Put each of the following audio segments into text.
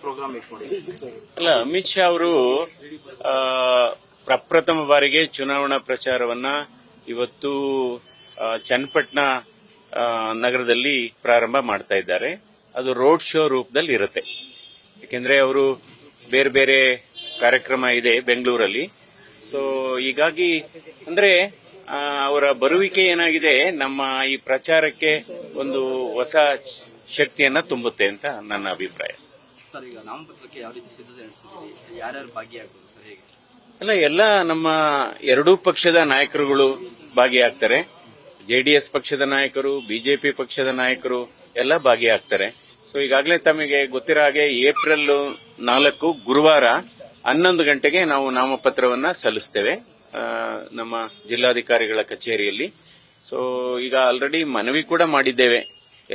Program ಅಲ್ಲ, ಅಮಿತ್ ಶಾ ಅವರು ಪ್ರಪ್ರಥಮ ಬಾರಿಗೆ ಚುನಾವಣಾ ಪ್ರಚಾರವನ್ನ ಇವತ್ತು ಚನ್ನಪಟ್ಟಣ ನಗರದಲ್ಲಿ ಪ್ರಾರಂಭ ಮಾಡ್ತಾ ಇದ್ದಾರೆ. ಅದು ರೋಡ್ ಶೋ ರೂಪದಲ್ಲಿ ಇರುತ್ತೆ. ಯಾಕೆಂದ್ರೆ ಅವರು ಬೇರೆ ಬೇರೆ ಕಾರ್ಯಕ್ರಮ ಇದೆ ಬೆಂಗಳೂರಲ್ಲಿ. ಸೊ ಹೀಗಾಗಿ ಅಂದ್ರೆ ಅವರ ಬರುವಿಕೆ ಏನಾಗಿದೆ, ನಮ್ಮ ಈ ಪ್ರಚಾರಕ್ಕೆ ಒಂದು ಹೊಸ ಶಕ್ತಿಯನ್ನ ತುಂಬುತ್ತೆ ಅಂತ ನನ್ನ ಅಭಿಪ್ರಾಯ. ಸರ್, ಈಗ ನಾಮಪತ್ರಕ್ಕೆ ಯಾವ ರೀತಿ ಸಿದ್ಧತೆ ನಡೆಸಿದ್ದೀರಿ? ಯಾರ್ಯಾರು ಭಾಗಿಯಾಗ್ಬೋದು ಸರ್? ಹೇಗೆ? ಅಲ್ಲ, ಎಲ್ಲ ನಮ್ಮ ಎರಡೂ ಪಕ್ಷದ ನಾಯಕರುಗಳು ಭಾಗಿಯಾಗ್ತಾರೆ. ಜೆಡಿಎಸ್ ಪಕ್ಷದ ನಾಯಕರು, ಬಿಜೆಪಿ ಪಕ್ಷದ ನಾಯಕರು ಎಲ್ಲ ಭಾಗಿಯಾಗ್ತಾರೆ. ಸೊ ಈಗಾಗಲೇ ತಮಗೆ ಗೊತ್ತಿರೋ ಹಾಗೆ ಏಪ್ರಿಲ್ 4 ಗುರುವಾರ 11 ಗಂಟೆಗೆ ನಾವು ನಾಮಪತ್ರವನ್ನ ಸಲ್ಲಿಸ್ತೇವೆ ನಮ್ಮ ಜಿಲ್ಲಾಧಿಕಾರಿಗಳ ಕಚೇರಿಯಲ್ಲಿ. ಸೊ ಈಗ ಆಲ್ರೆಡಿ ಮನವಿ ಕೂಡ ಮಾಡಿದ್ದೇವೆ.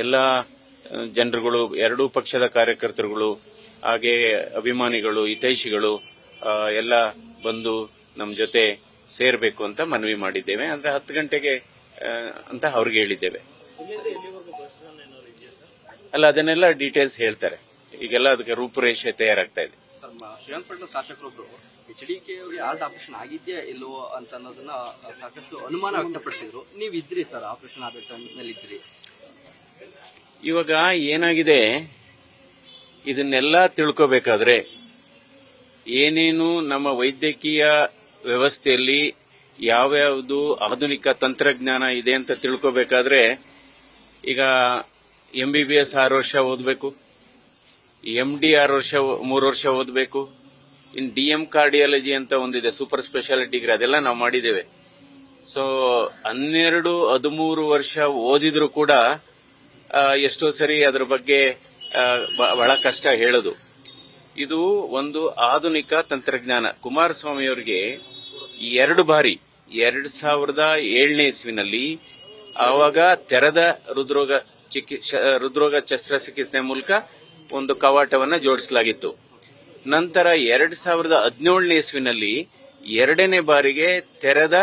ಎಲ್ಲ ಜನರುಗಳು, ಎರಡೂ ಪಕ್ಷದ ಕಾರ್ಯಕರ್ತರುಗಳು, ಹಾಗೆ ಅಭಿಮಾನಿಗಳು, ಹಿತೈಷಿಗಳು ಎಲ್ಲ ಬಂದು ನಮ್ಮ ಜೊತೆ ಸೇರಬೇಕು ಅಂತ ಮನವಿ ಮಾಡಿದ್ದೇವೆ. ಅಂದ್ರೆ 10 ಗಂಟೆಗೆ ಅಂತ ಅವ್ರಿಗೆ ಹೇಳಿದ್ದೇವೆ. ಅಲ್ಲ, ಅದನ್ನೆಲ್ಲ ಡೀಟೇಲ್ಸ್ ಹೇಳ್ತಾರೆ. ಈಗೆಲ್ಲ ಅದಕ್ಕೆ ರೂಪುರೇಷೆ ತಯಾರಾಗ್ತಾ ಇದೆ. ಶ್ರೀರಂಗಪಟ್ಟಣ ಶಾಸಕರೊಬ್ರು HDK ಅವರಿಗೆ ಹಾರ್ಟ್ ಆಪರೇಷನ್ ಆಗಿದೆಯಾ ಇಲ್ವೋ ಅಂತ ಅನ್ನೋದನ್ನ ಸಾಕಷ್ಟು ಅನುಮಾನ ವ್ಯಕ್ತಪಡಿಸಿದ್ರು. ನೀವು ಇದ್ರಿ ಸರ್, ಆಪರೇಷನ್ ಆದ ಟೈಮ್ನಲ್ಲಿ ಇದ್ರಿ. ಇವಾಗ ಏನಾಗಿದೆ, ಇದನ್ನೆಲ್ಲ ತಿಳ್ಕೋಬೇಕಾದ್ರೆ ಏನೇನು ನಮ್ಮ ವೈದ್ಯಕೀಯ ವ್ಯವಸ್ಥೆಯಲ್ಲಿ ಯಾವ್ಯಾವುದು ಆಧುನಿಕ ತಂತ್ರಜ್ಞಾನ ಇದೆ ಅಂತ ತಿಳ್ಕೋಬೇಕಾದ್ರೆ ಈಗ MBBS 6 ವರ್ಷ ಓದಬೇಕು, MD 3 ವರ್ಷ ಓದಬೇಕು. ಇನ್ DM ಕಾರ್ಡಿಯಾಲಜಿ ಅಂತ ಒಂದಿದೆ, ಸೂಪರ್ ಸ್ಪೆಷಾಲಿಟಿ ಡಿಗ್ರಿ, ಅದೆಲ್ಲ ನಾವು ಮಾಡಿದ್ದೇವೆ. ಸೊ 12-13 ವರ್ಷ ಓದಿದ್ರು ಕೂಡ ಎಷ್ಟೋ ಸರಿ ಅದ್ರ ಬಗ್ಗೆ ಬಹಳ ಕಷ್ಟ ಹೇಳೋದು. ಇದು ಒಂದು ಆಧುನಿಕ ತಂತ್ರಜ್ಞಾನ. ಕುಮಾರಸ್ವಾಮಿ ಅವರಿಗೆ 2 ಬಾರಿ 2007ನೇ ಇಸ್ವಿನಲ್ಲಿ ಆವಾಗ ತೆರೆದ ಹೃದ್ರೋಗ ಶಸ್ತ್ರಚಿಕಿತ್ಸೆ ಮೂಲಕ ಒಂದು ಕವಾಟವನ್ನ ಜೋಡಿಸಲಾಗಿತ್ತು. ನಂತರ 2017ನೇ ಇಸ್ವಿನಲ್ಲಿ 2ನೇ ಬಾರಿಗೆ ತೆರೆದ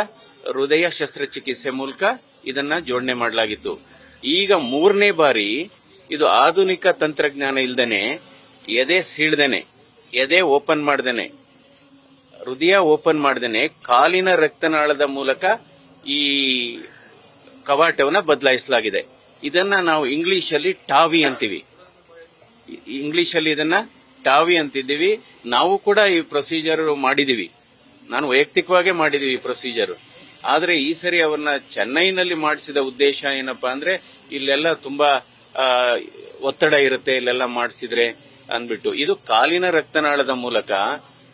ಹೃದಯ ಶಸ್ತ್ರಚಿಕಿತ್ಸೆ ಮೂಲಕ ಇದನ್ನ ಜೋಡಣೆ ಮಾಡಲಾಗಿತ್ತು. ಈಗ 3ನೇ ಬಾರಿ ಇದು ಆಧುನಿಕ ತಂತ್ರಜ್ಞಾನ ಇಲ್ದೇನೆ, ಎದೆ ಸೀಳ್ದೇನೆ, ಎದೆ ಓಪನ್ ಮಾಡ್ದೇನೆ, ಹೃದಯ ಓಪನ್ ಮಾಡ್ದೇನೆ, ಕಾಲಿನ ರಕ್ತನಾಳದ ಮೂಲಕ ಈ ಕವಾಟವನ್ನ ಬದಲಾಯಿಸಲಾಗಿದೆ. ಇದನ್ನ ನಾವು ಇಂಗ್ಲಿಷಲ್ಲಿ ಟಾವಿ ಅಂತೀವಿ. ಇದನ್ನ ಟಾವಿ ಅಂತಿದ್ದೀವಿ. ನಾವು ಕೂಡ ಈ ಪ್ರೊಸೀಜರ್ ಮಾಡಿದೀವಿ. ನಾನು ವೈಯಕ್ತಿಕವಾಗಿ ಮಾಡಿದೀವಿ ಈ ಪ್ರೊಸೀಜರ್. ಆದ್ರೆ ಈ ಸರಿ ಅವ್ರನ್ನ ಚೆನ್ನೈನಲ್ಲಿ ಮಾಡಿಸಿದ ಉದ್ದೇಶ ಏನಪ್ಪಾ ಅಂದ್ರೆ, ಇಲ್ಲೆಲ್ಲ ತುಂಬಾ ಒತ್ತಡ ಇರುತ್ತೆ, ಇಲ್ಲೆಲ್ಲ ಮಾಡಿಸಿದ್ರೆ ಅಂದ್ಬಿಟ್ಟು. ಇದು ಕಾಲಿನ ರಕ್ತನಾಳದ ಮೂಲಕ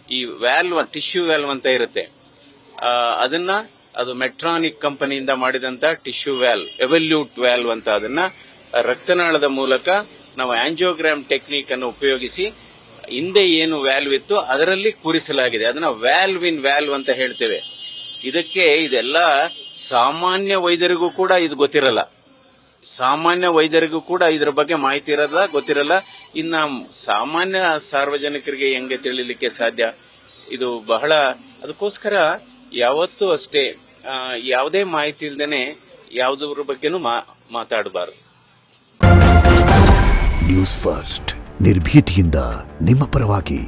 ಈ ವ್ಯಾಲ್ವ್, ಟಿಶ್ಯೂ ವ್ಯಾಲ್ವ್ ಅಂತ ಇರುತ್ತೆ, ಅದು ಮೆಟ್ರಾನಿಕ್ ಕಂಪನಿಯಿಂದ ಮಾಡಿದಂತ ಟಿಶ್ಯೂ ವ್ಯಾಲ್ವ್, ಎವಲ್ಯೂಟ್ ವ್ಯಾಲ್ವ್ ಅಂತ, ಅದನ್ನ ರಕ್ತನಾಳದ ಮೂಲಕ ನಾವು ಆಂಜಿಯೋಗ್ರಾಮ್ ಟೆಕ್ನಿಕ್ ಅನ್ನು ಉಪಯೋಗಿಸಿ ಹಿಂದೆ ಏನು ವ್ಯಾಲ್ವ್ ಇತ್ತು ಅದರಲ್ಲಿ ಕೂರಿಸಲಾಗಿದೆ. ಅದನ್ನ ವ್ಯಾಲ್ವ್ ಇನ್ ವ್ಯಾಲ್ವ್ ಅಂತ ಹೇಳ್ತೇವೆ. ಇದೆಲ್ಲ ಸಾಮಾನ್ಯ ವೈದ್ಯರಿಗೂ ಕೂಡ ಇದು ಗೊತ್ತಿರಲ್ಲ. ಸಾಮಾನ್ಯ ವೈದ್ಯರಿಗೂ ಕೂಡ ಇದರ ಬಗ್ಗೆ ಮಾಹಿತಿ ಇರಲ್ಲ, ಗೊತ್ತಿರಲ್ಲ. ಇನ್ನ ಸಾಮಾನ್ಯ ಸಾರ್ವಜನಿಕರಿಗೆ ಹೆಂಗೆ ತಿಳಿಲಿಕ್ಕೆ ಸಾಧ್ಯ? ಇದು ಬಹಳ, ಅದಕ್ಕೋಸ್ಕರ ಯಾವತ್ತೂ ಅಷ್ಟೇ ಯಾವುದೇ ಮಾಹಿತಿ ಇಲ್ದೇನೆ ಯಾವುದ್ರ ಬಗ್ಗೆನೂ ಮಾತಾಡಬಾರದು. ನ್ಯೂಸ್ ಫಸ್ಟ್, ನಿರ್ಭೀತಿಯಿಂದ ನಿಮ್ಮ ಪರವಾಗಿ.